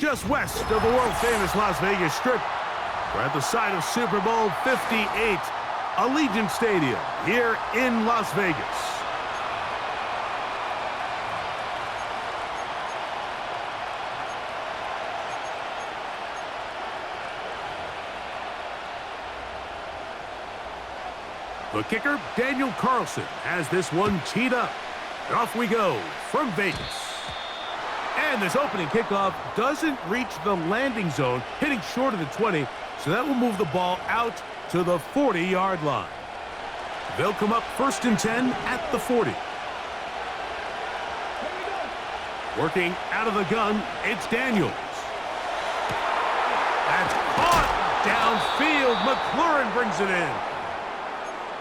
just west of the world-famous Las Vegas Strip. We're at the site of Super Bowl 58, Allegiant Stadium here in Las Vegas. The kicker, Daniel Carlson, has this one teed up. And off we go from Vegas. And this opening kickoff doesn't reach the landing zone, hitting short of the 20, so that will move the ball out to the 40-yard line. They'll come up 1st and 10 at the 40. Working out of the gun, it's Daniels. That's caught downfield. McLaurin brings it in.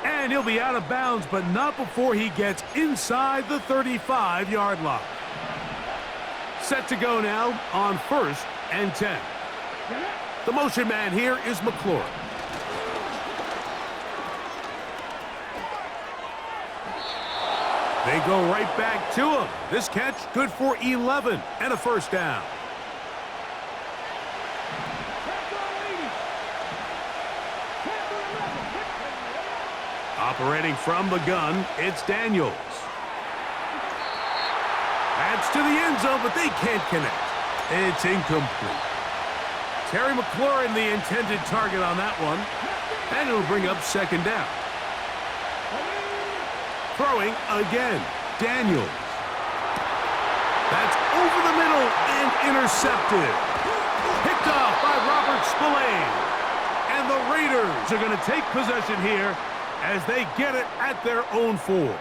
And he'll be out of bounds, but not before he gets inside the 35-yard line. Set to go now on 1st and 10. The motion man here is McLaurin. They go right back to him. This catch good for 11 and a 1st down. Operating from the gun, it's Daniels. That's to the end zone, but they can't connect. It's incomplete. Terry McLaurin, the intended target on that one, and it'll bring up 2nd down. Throwing again, Daniels. That's over the middle and intercepted. Picked off by Robert Spillane. And the Raiders are going to take possession here as they get it at their own 4.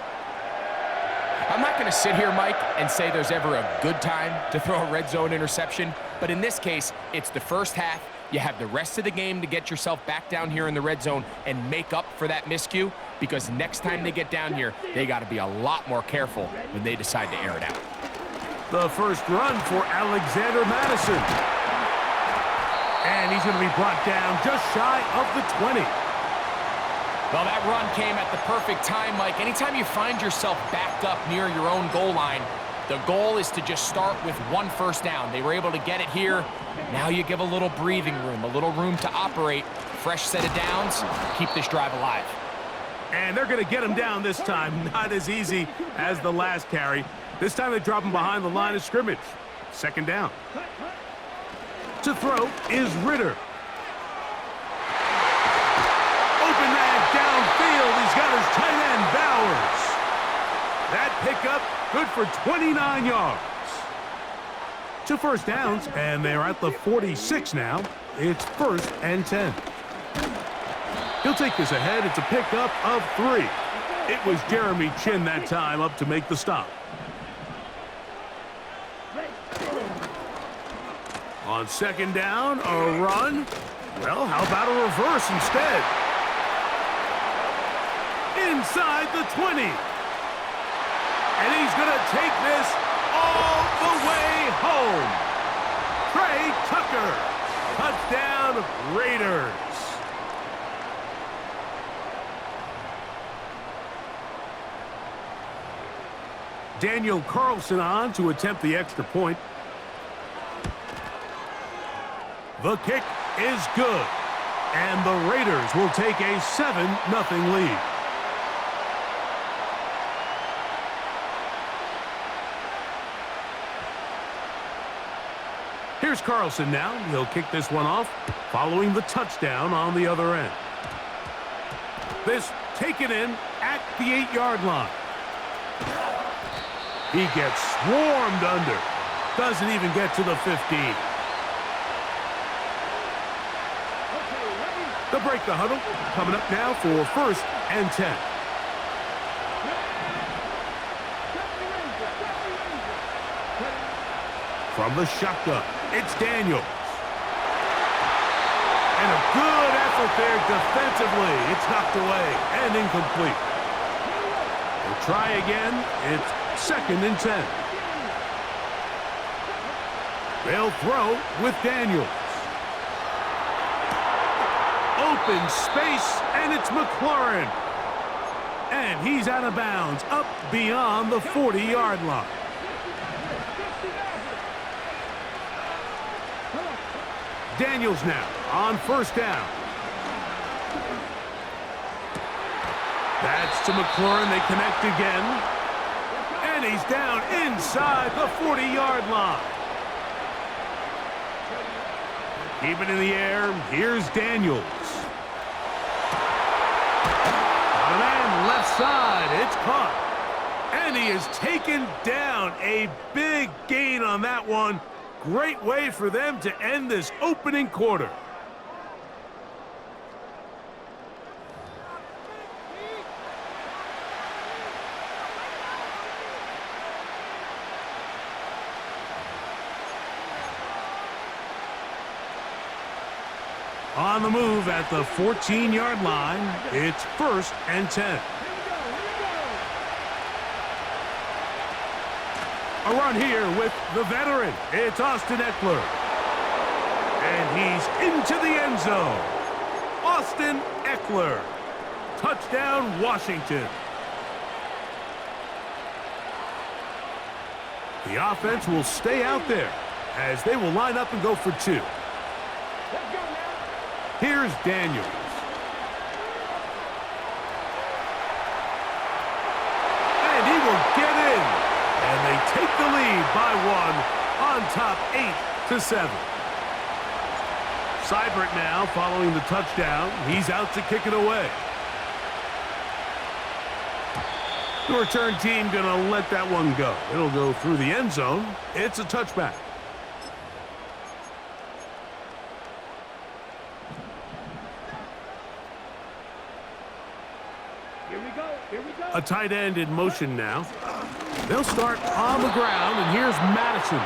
I'm not going to sit here, Mike, and say there's ever a good time to throw a red zone interception, but in this case, it's the first half. You have the rest of the game to get yourself back down here in the red zone and make up for that miscue, because next time they get down here, they got to be a lot more careful when they decide to air it out. The first run for Alexander Madison. And he's going to be brought down just shy of the 20. Well, that run came at the perfect time, Mike. Anytime you find yourself backed up near your own goal line, the goal is to just start with 1 1st down. They were able to get it here. Now you give a little breathing room, a little room to operate. Fresh set of downs, keep this drive alive. And they're going to get him down this time. Not as easy as the last carry. This time they drop him behind the line of scrimmage. 2nd down. To throw is Ritter. Open man downfield. He's got his tight end, Bowers. That pickup good for 29 yards. 2 1st downs, and they're at the 46 now. It's 1st and 10. He'll take this ahead. It's a pickup of 3. It was Jeremy Chin that time up to make the stop. On 2nd down, a run. Well, how about a reverse instead? Inside the 20. And he's going to take this all the way home. Trey Tucker. Touchdown, Raiders. Daniel Carlson on to attempt the extra point. The kick is good. And the Raiders will take a 7-0 lead. Here's Carlson now. He'll kick this one off, following the touchdown on the other end. This taken in at the 8-yard line. He gets swarmed under. Doesn't even get to the 15. They'll break the huddle. Coming up now for 1st and 10. From the shotgun, it's Daniels. And a good effort there defensively. It's knocked away and incomplete. They'll try again. It's 2nd and 10. They'll throw with Daniels. Open space, and it's McLaurin. And he's out of bounds, up beyond the 40-yard line. Daniels now on first down. That's to McLaurin. They connect again. And he's down inside the 40-yard line. Keep it in the air. Here's Daniels. Got a man left side. It's caught. And he is taken down. A big gain on that one. Great way for them to end this opening quarter. On the move at the 14-yard line, it's 1st and 10. A run here with the veteran. It's Austin Eckler. And he's into the end zone. Austin Eckler. Touchdown, Washington. The offense will stay out there as they will line up and go for 2. Here's Daniels. And he will get in. And they take the lead by 1 on top 8-7. Seibert now following the touchdown. He's out to kick it away. The return team going to let that one go. It'll go through the end zone. It's a touchback. A tight end in motion now. They'll start on the ground, and here's Madison.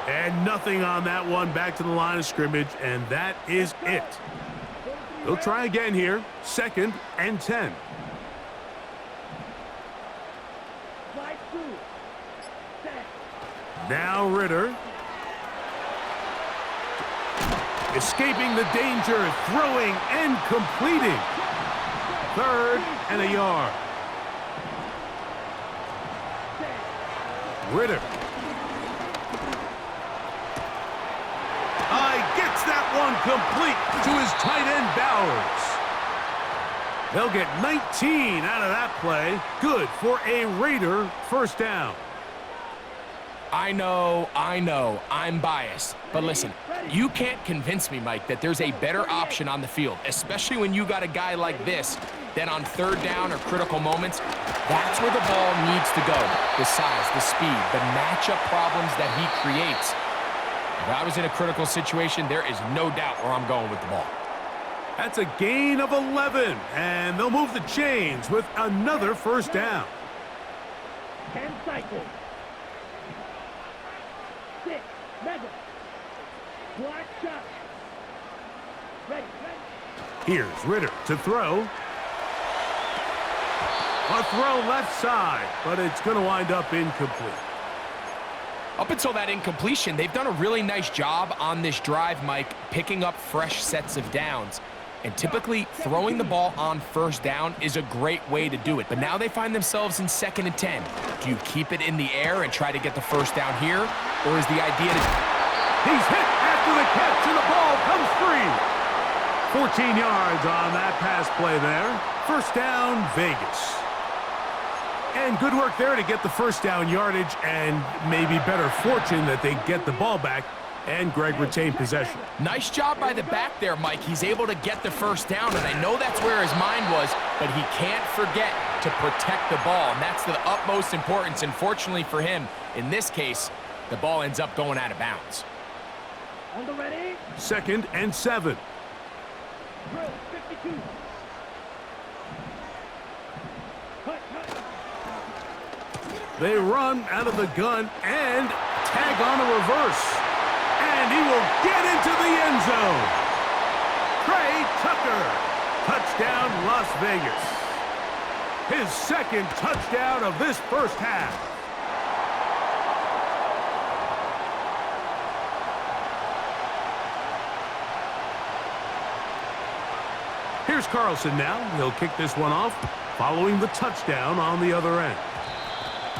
And nothing on that one. Back to the line of scrimmage, and that is it. They'll try again here. 2nd and 10. Now Ritter. Escaping the danger, throwing and completing. 3rd and a yard. Ritter. Gets that one complete to his tight end, Bowers. They'll get 19 out of that play. Good for a Raider first down. I know, I'm biased. But listen, you can't convince me, Mike, that there's a better option on the field, especially when you got a guy like this, then on 3rd down or critical moments, that's where the ball needs to go. The size, the speed, the matchup problems that he creates. If I was in a critical situation, there is no doubt where I'm going with the ball. That's a gain of 11, and they'll move the chains with another first down. 10 cycles. 6, mega. Black shot. Ready. Here's Ritter to throw. A throw left side, but it's going to wind up incomplete. Up until that incompletion, they've done a really nice job on this drive, Mike, picking up fresh sets of downs. And typically, throwing the ball on 1st down is a great way to do it. But now they find themselves in 2nd and 10. Do you keep it in the air and try to get the first down here? Or is the idea to... He's hit after the catch, and the ball comes free. 14 yards on that pass play there. First down, Vegas. And good work there to get the first down yardage, and maybe better fortune that they get the ball back and Greg retained possession. Nice job by the back there, Mike. He's able to get the first down, and I know that's where his mind was, but he can't forget to protect the ball, and that's the utmost importance. And fortunately for him, in this case, the ball ends up going out of bounds. On the ready. 2nd and 7. Drill 52. They run out of the gun and tag on a reverse. And he will get into the end zone. Trey Tucker. Touchdown, Las Vegas. His 2nd touchdown of this first half. Here's Carlson now. He'll kick this one off following the touchdown on the other end.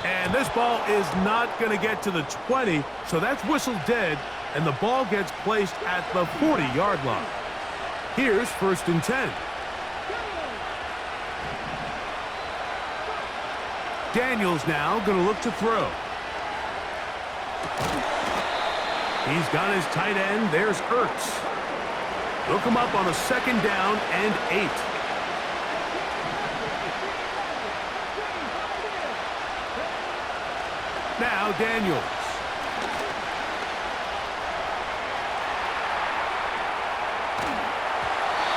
And this ball is not going to get to the 20, so that's whistled dead and the ball gets placed at the 40-yard line. Here's 1st and 10. Daniels now going to look to throw. He's got his tight end. There's Ertz. He'll come up on a 2nd down and 8. Now Daniels.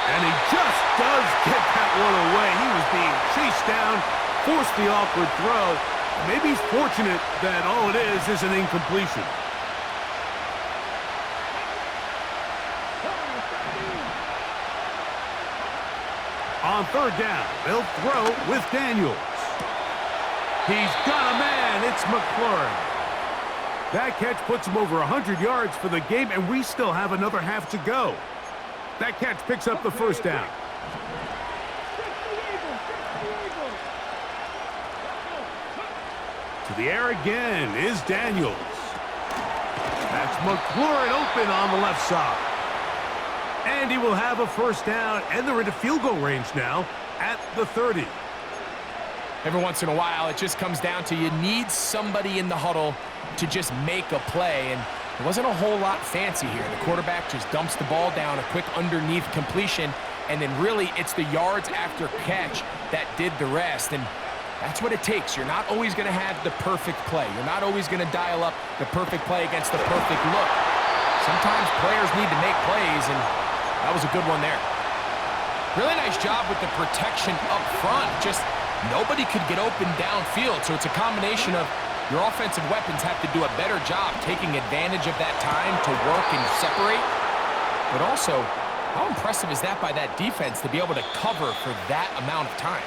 And he just does get that one away. He was being chased down, forced the awkward throw. Maybe he's fortunate that all it is an incompletion. On 3rd down, they'll throw with Daniels. He's got a man. It's McLaurin. That catch puts him over 100 yards for the game, and we still have another half to go. That catch picks up the 1st down. To the air again is Daniels. That's McLaurin open on the left side. And he will have a 1st down, and they're into field goal range now at the 30. Every once in a while, it just comes down to you need somebody in the huddle to just make a play, and there wasn't a whole lot fancy here. The quarterback just dumps the ball down, a quick underneath completion, and then really it's the yards after catch that did the rest, and that's what it takes. You're not always going to have the perfect play. You're not always going to dial up the perfect play against the perfect look. Sometimes players need to make plays, and that was a good one there. Really nice job with the protection up front. Just nobody could get open downfield, so it's a combination of your offensive weapons have to do a better job taking advantage of that time to work and separate. But also, how impressive is that by that defense to be able to cover for that amount of time?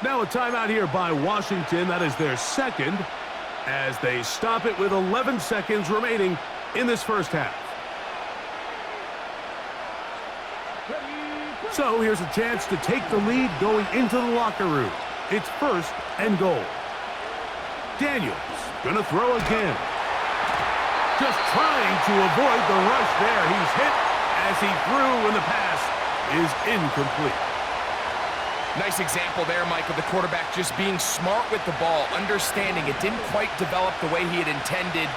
Now a timeout here by Washington. That is their 2nd, as they stop it with 11 seconds remaining in this 1st half. So here's a chance to take the lead going into the locker room. It's 1st and goal. Daniels gonna throw again. Just trying to avoid the rush there. He's hit as he threw when the pass is incomplete. Nice example there, Mike, of the quarterback just being smart with the ball, understanding it didn't quite develop the way he had intended.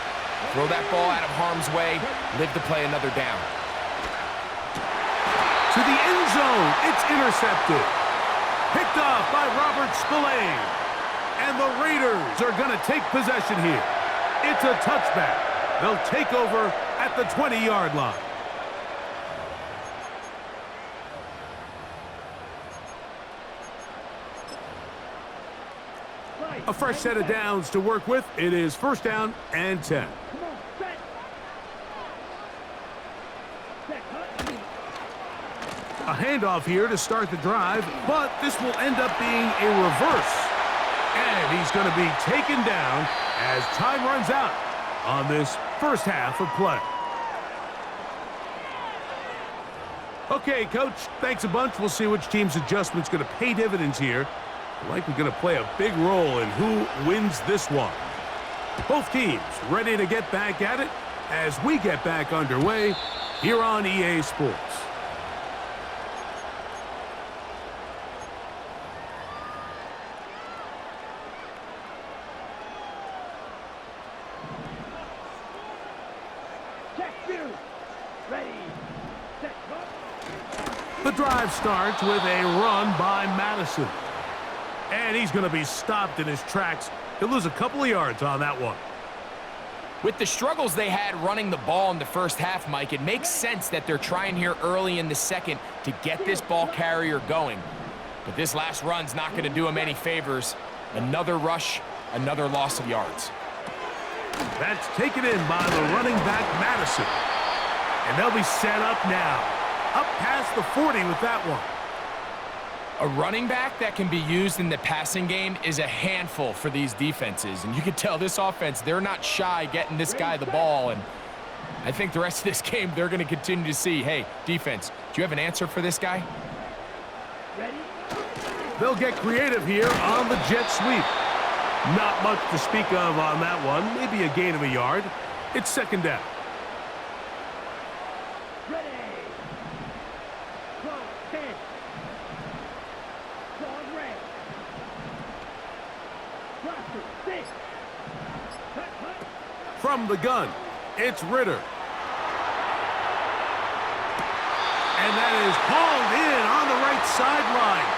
Throw that ball out of harm's way, live to play another down. To the end zone, it's intercepted. Picked off by Robert Spillane. And the Raiders are going to take possession here. It's a touchback. They'll take over at the 20-yard line. A fresh set of downs to work with. It is 1st down and 10. A handoff here to start the drive, but this will end up being a reverse. And he's going to be taken down as time runs out on this 1st half of play. Okay, Coach, thanks a bunch. We'll see which team's adjustment's going to pay dividends here. Likely going to play a big role in who wins this one. Both teams ready to get back at it as we get back underway here on EA Sports. The drive starts with a run by Madison. And he's going to be stopped in his tracks. He'll lose a couple of yards on that one. With the struggles they had running the ball in the 1st half, Mike, it makes sense that they're trying here early in the 2nd to get this ball carrier going. But this last run's not going to do him any favors. Another rush, another loss of yards. That's taken in by the running back, Madison. And they'll be set up now. Up past the 40 with that one. A running back that can be used in the passing game is a handful for these defenses. And you can tell this offense, they're not shy getting this guy the ball. And I think the rest of this game, they're going to continue to see, hey, defense, do you have an answer for this guy? They'll get creative here on the jet sweep. Not much to speak of on that one. Maybe a gain of a yard. It's 2nd down. Ready. Close. 10. Strong red. Roster. 6. Cut, cut. From the gun, it's Ritter. And that is hauled in on the right sideline.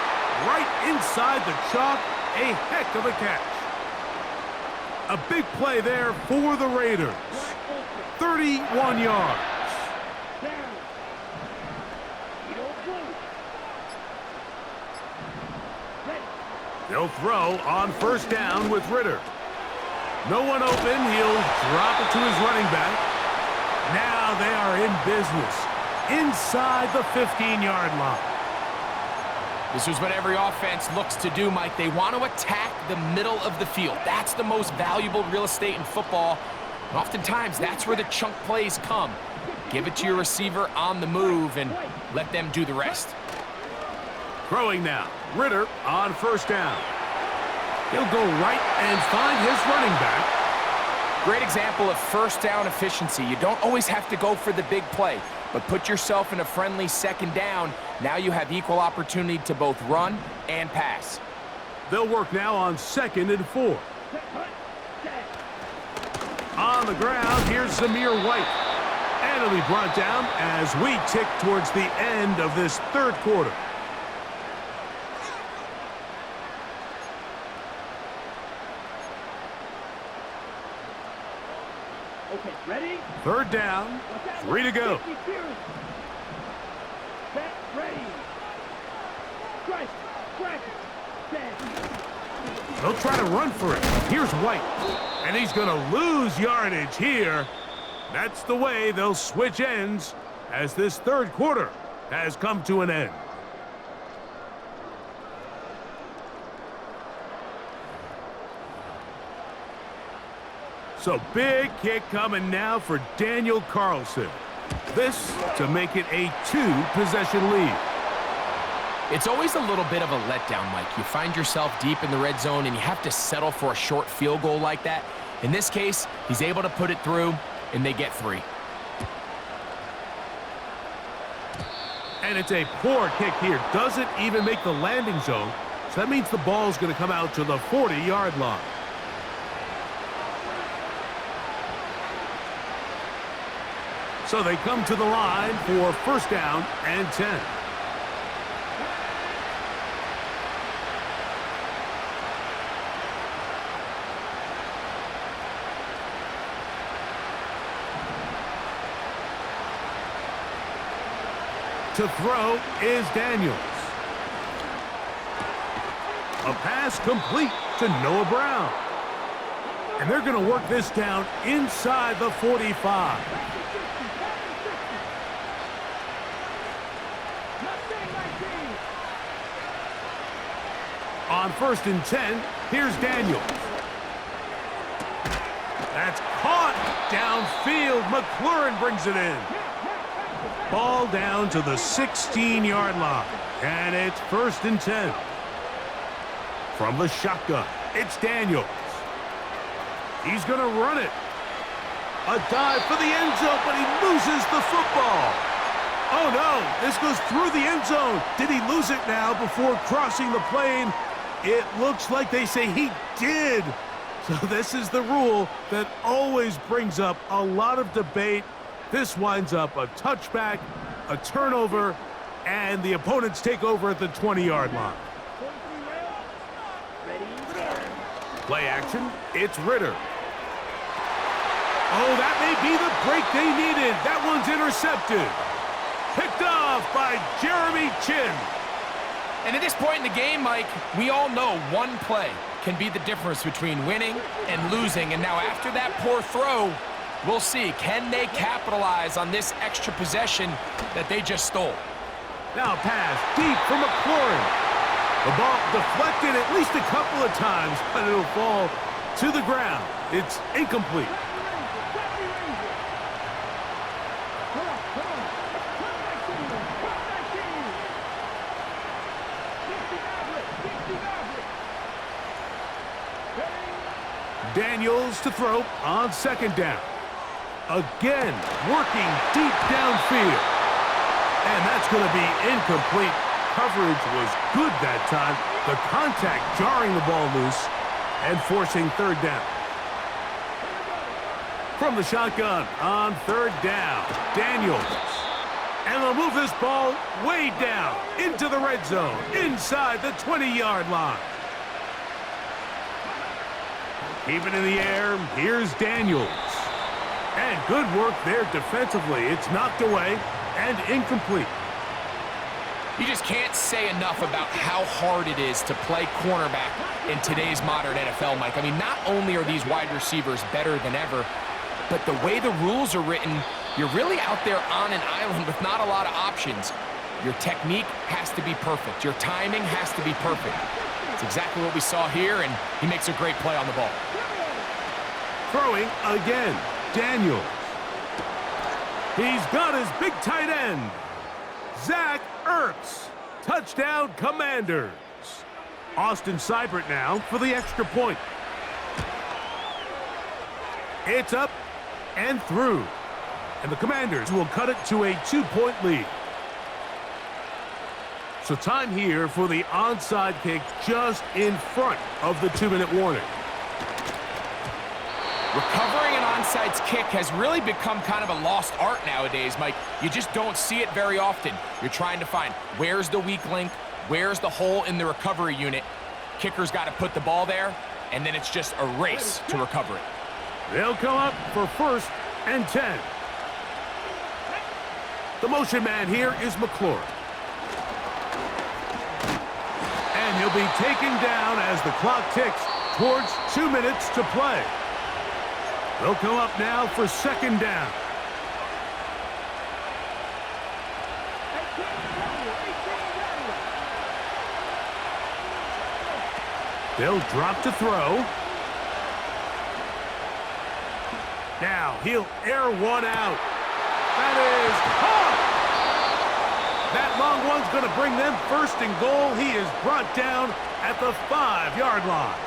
Right inside the chalk. A heck of a catch. A big play there for the Raiders. 31 yards. Down. You don't move. Ready. They'll throw on first down with Ritter. No one open. He'll drop it to his running back. Now they are in business inside the 15-yard line. This is what every offense looks to do, Mike. They want to attack the middle of the field. That's the most valuable real estate in football. And oftentimes, that's where the chunk plays come. Give it to your receiver on the move and let them do the rest. Throwing now. Ritter on first down. He'll go right and find his running back. Great example of first down efficiency. You don't always have to go for the big play, but put yourself in a friendly second down. Now you have equal opportunity to both run and pass. They'll work now on 2nd and 4. On the ground, here's Zamir White. And it'll be brought down as we tick towards the end of this third quarter. Okay, ready? Third down, 3 to go. Set, ready. Strike, strike, set. They'll try to run for it. Here's White. And he's going to lose yardage here. That's the way they'll switch ends as this third quarter has come to an end. So big kick coming now for Daniel Carlson. This to make it a 2-possession lead. It's always a little bit of a letdown, Mike. You find yourself deep in the red zone and you have to settle for a short field goal like that. In this case, he's able to put it through and they get 3. And it's a poor kick here. Doesn't even make the landing zone. So that means the ball's going to come out to the 40-yard line. So they come to the line for first down and 10. To throw is Daniels. A pass complete to Noah Brown. And they're going to work this down inside the 45. On first and 10, here's Daniels. That's caught downfield. McLaurin brings it in. Ball down to the 16-yard line. And it's first and 10. From the shotgun, it's Daniels. He's going to run it. A dive for the end zone, but he loses the football. Oh, no, this goes through the end zone. Did he lose it now before crossing the plane? It looks like they say he did. So this is the rule that always brings up a lot of debate. This winds up a touchback, a turnover, and the opponents take over at the 20-yard line. Play action, it's Ritter. Oh, that may be the break they needed. That one's intercepted. Picked off by Jeremy Chin. And at this point in the game, Mike, we all know one play can be the difference between winning and losing. And now after that poor throw, we'll see, can they capitalize on this extra possession that they just stole? Now a pass deep for McLaurin. The ball deflected at least a couple of times, but it'll fall to the ground. It's incomplete. Daniels to throw on second down. Again, working deep downfield. And that's going to be incomplete. Coverage was good that time. The contact jarring the ball loose and forcing third down. From the shotgun on third down, Daniels. And they'll move this ball way down into the red zone, inside the 20-yard line. Keep it in the air. Here's Daniels. And good work there defensively. It's knocked away and incomplete. You just can't say enough about how hard it is to play cornerback in today's modern NFL, Mike. I mean, not only are these wide receivers better than ever, but the way the rules are written, you're really out there on an island with not a lot of options. Your technique has to be perfect. Your timing has to be perfect. It's exactly what we saw here, and he makes a great play on the ball. Throwing again, Daniels. He's got his big tight end, Zach Ertz. Touchdown, Commanders. Austin Seibert now for the extra point. It's up and through. And the Commanders will cut it to a 2-point lead. So time here for the onside kick just in front of the 2-minute warning. Recovering an onside kick has really become kind of a lost art nowadays, Mike. You just don't see it very often. You're trying to find where's the weak link, where's the hole in the recovery unit. Kicker's got to put the ball there, and then it's just a race to recover it. They'll come up for 1st and 10. The motion man here is McClure. And he'll be taken down as the clock ticks towards 2 minutes to play. They'll come up now for 2nd down. They'll drop to throw. Now he'll air one out. That is caught. That long one's going to bring them 1st and goal. He is brought down at the 5-yard line.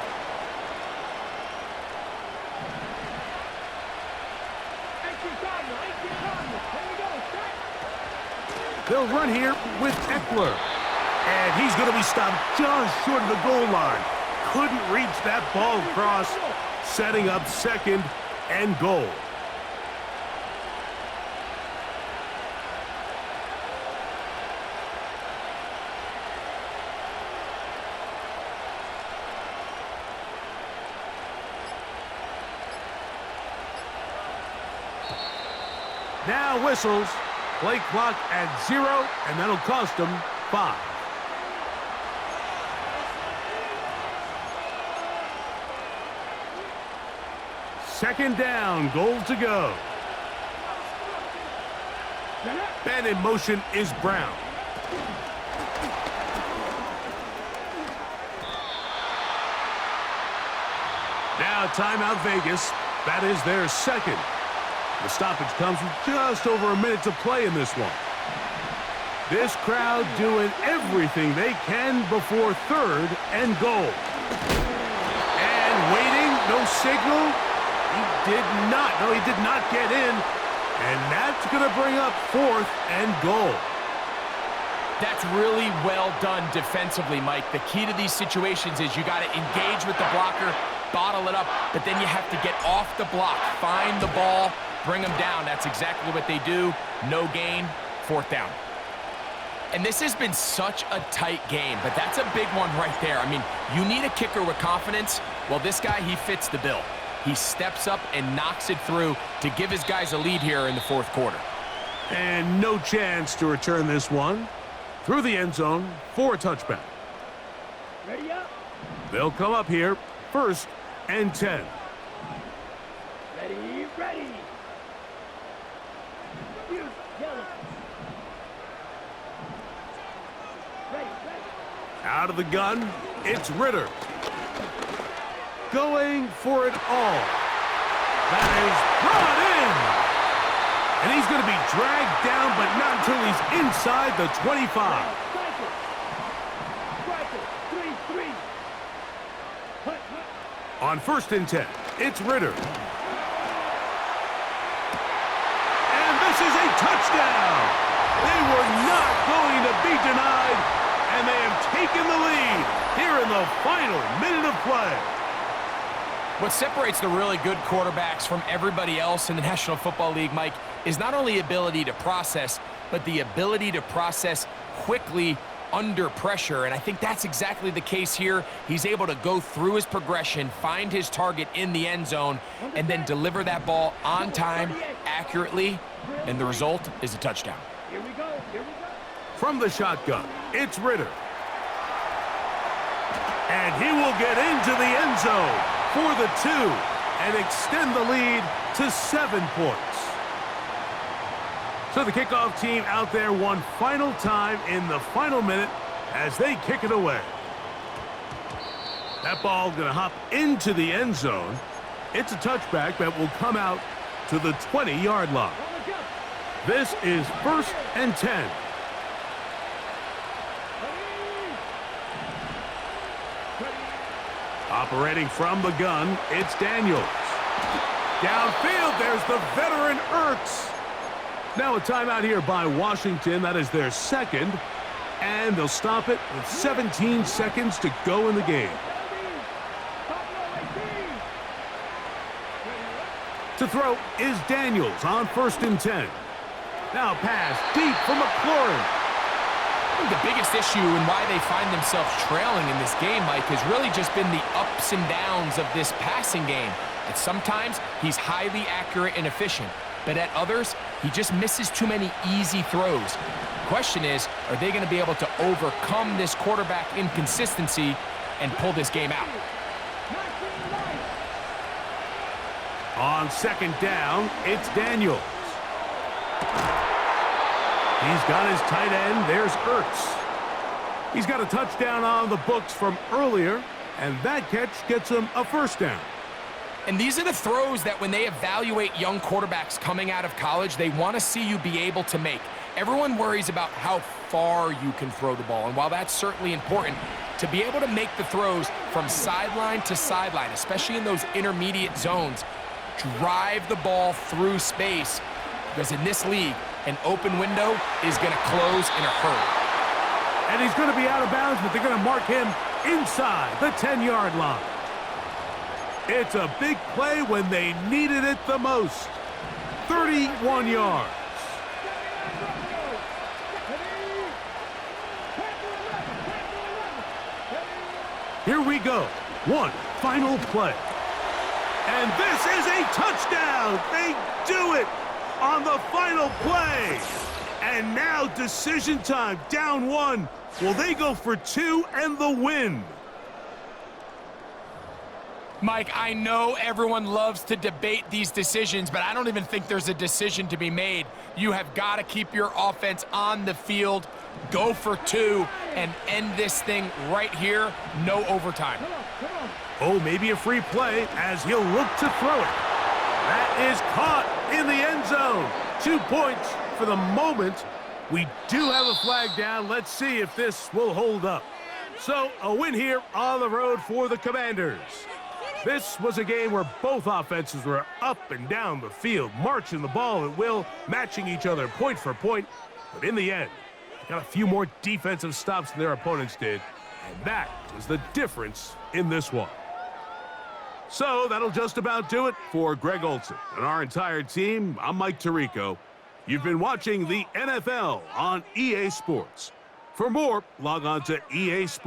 They'll run here with Eckler. And he's going to be stopped just short of the goal line. Couldn't reach that ball across, setting up 2nd and goal. Now whistles. Play clock at 0, and that'll cost them 5. Second down, goal to go. And in motion is Brown. Now timeout Vegas. That is their 2nd. The stoppage comes with just over a minute to play in this one. This crowd doing everything they can before 3rd and goal. And waiting, no signal. He did not get in. And that's going to bring up 4th and goal. That's really well done defensively, Mike. The key to these situations is you got to engage with the blocker, bottle it up, but then you have to get off the block, find the ball, bring them down. That's exactly what they do. No gain, 4th down. And this has been such a tight game, but that's a big one right there. I mean, you need a kicker with confidence. Well, this guy, he fits the bill. He steps up and knocks it through to give his guys a lead here in the 4th quarter. And no chance to return this one. Through the end zone for a touchback. Ready up. They'll come up here 1st and 10. Ready, ready. Here's yellow. Ready, ready. Out of the gun, it's Ritter. Going for it all. That is brought in. And he's going to be dragged down, but not until he's inside the 25. Striker. 3-3. Hut. On 1st and 10, it's Ritter. And this is a touchdown. They were not going to be denied, and they have taken the lead here in the final minute of play. What separates the really good quarterbacks from everybody else in the National Football League, Mike, is not only ability to process, but the ability to process quickly under pressure, and I think that's exactly the case here. He's able to go through his progression, find his target in the end zone, and then deliver that ball on time, accurately, and the result is a touchdown. Here we go. Here we go. From the shotgun, it's Ritter. And he will get into the end zone for the 2 and extend the lead to 7 points. So the kickoff team out there one final time in the final minute as they kick it away. That ball going to hop into the end zone. It's a touchback that will come out to the 20-yard line. This is 1st and 10. Operating from the gun, it's Daniels. Downfield, there's the veteran Ertz. Now a timeout here by Washington. That is their second. And they'll stop it with 17 seconds to go in the game. To throw is Daniels on 1st and 10. Now pass deep from McLaurin. I think the biggest issue and why they find themselves trailing in this game, Mike, has really just been the ups and downs of this passing game. And sometimes he's highly accurate and efficient, but at others, he just misses too many easy throws. Question is, are they going to be able to overcome this quarterback inconsistency and pull this game out? On 2nd down, it's Daniels. He's got his tight end. There's Ertz. He's got a touchdown on the books from earlier, and that catch gets him a 1st down. And these are the throws that when they evaluate young quarterbacks coming out of college, they want to see you be able to make. Everyone worries about how far you can throw the ball, and while that's certainly important, to be able to make the throws from sideline to sideline, especially in those intermediate zones, drive the ball through space, because in this league, an open window is going to close in a hurry. And he's going to be out of bounds, but they're going to mark him inside the 10-yard line. It's a big play when they needed it the most. 31 yards. Here we go. One final play. And this is a touchdown. They do it on the final play. And now decision time. Down 1. Will they go for 2 and the win? Mike, I know everyone loves to debate these decisions, but I don't even think there's a decision to be made. You have got to keep your offense on the field, go for 2, and end this thing right here. No overtime. Oh, maybe a free play as he'll look to throw it. That is caught in the end zone. 2 points for the moment. We do have a flag down. Let's see if this will hold up. So a win here on the road for the Commanders. This was a game where both offenses were up and down the field, marching the ball at will, matching each other point for point. But in the end, they got a few more defensive stops than their opponents did. And that was the difference in this one. So that'll just about do it for Greg Olson and our entire team. I'm Mike Tirico. You've been watching the NFL on EA Sports. For more, log on to EA Sports.